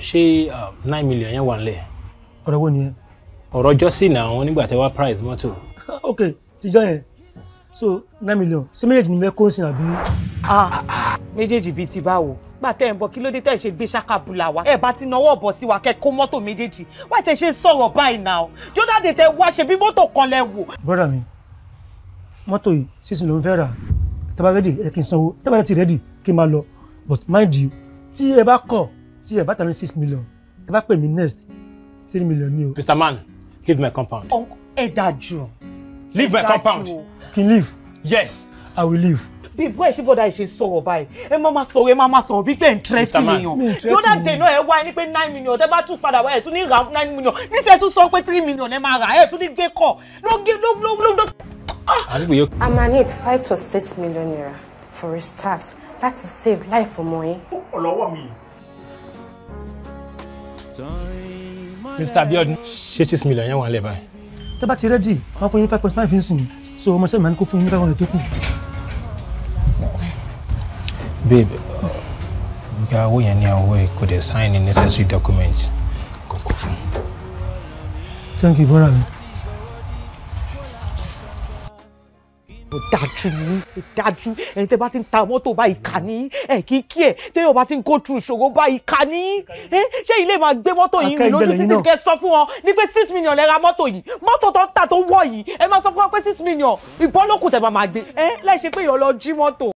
ṣé 9 million yẹn wà nílẹ̀? Ọ̀rọ̀ wo nìyẹn? Ọ̀rọ̀ jọ́sìn náà wọn nígbà tẹ́ wá price mọ́tò. Okay, tíjọ́ yẹn. So 9 million. Ṣé méjèèjì ni fẹ́ kó sí àbí? Méjèèjì bíi ti báwo? Gbà tẹ́ ń bọ̀ kí ló dé tẹ́ ṣe gbé ṣàkàbùlà wa? Ẹ bá ti nawọ́ bọ̀ sí wa kẹ́ kó mọ́tò méjèèjì. Why tẹ́ ṣe sọ̀rọ̀ báyìí now? Jọ́dá dé tẹ́ wá ṣe bí mọ́tò kan lẹ wò. Brother mi, mọ́tò yìí sísìn ló ń fẹ́ rà. Tẹ́ bá ready ẹ kí n sanwó. Tẹ́ bá ti ready kí n máa lọ. But mind you, tí ẹ bá kọ̀, tí ẹ bá tà ní 6 million, tẹ́ bá pè mí next 3 million ni o. Mr. Man, leave my compound. Ẹ dájú. Leave my compound. Kí n leave? Yes. I will leave. Bí bọ́ ẹ̀ tí bọ́dà ṣe sọ̀rọ̀ báyìí, ẹ máa sọ̀rọ̀ ẹ máa sọ̀rọ̀ bí pé interesting èèyàn. Jọ́dá dènà ẹ wá ní pé 9 million, tẹ́ bá tún padà wá ẹ̀ tún ní ra 9 million. Níṣẹ́ tún sọ pé 3 million ẹ máa rà ẹ̀ tún ní gbé kọ̀. I might need 5 to 6 million naira for a start. That's a save life for money. Ọlọ́wọ́ mi. Mr. Abiodun, ṣé 6 million yẹn wà nílẹ̀ báyìí? Tẹ́ bá ti ready, wọ́n fún yín 5.5 nísìnyí. So ọmọ sẹ́mi máa ní kó fún yín 500 tó kù. Babe, gba owó yẹn ní ọwọ́ ẹ̀ kò dẹ̀ sign the necessary documents kò kò fún. Thank you, brother. Ó dájú ní dájú ẹni tẹ́ bá ti ń ta mọ́tò báyìí kà ní ẹ̀ kí ẹ̀ tẹ́yọ̀ bá ti ń go through ṣòro báyìí kà ní ṣé ilé máa gbé mọ́tò yìí rìn lójú títí kẹ́ sọ fún wọn ní pé 6 million lẹ ra mọ́tò yìí mọ́tò tó ń tà tó wọ̀ yìí ẹ máa sọ fún wọn pé 6 million ìbọn lókùn tẹ́ máa gbé láì ṣe pé èèyàn lọ jí mọ́tò.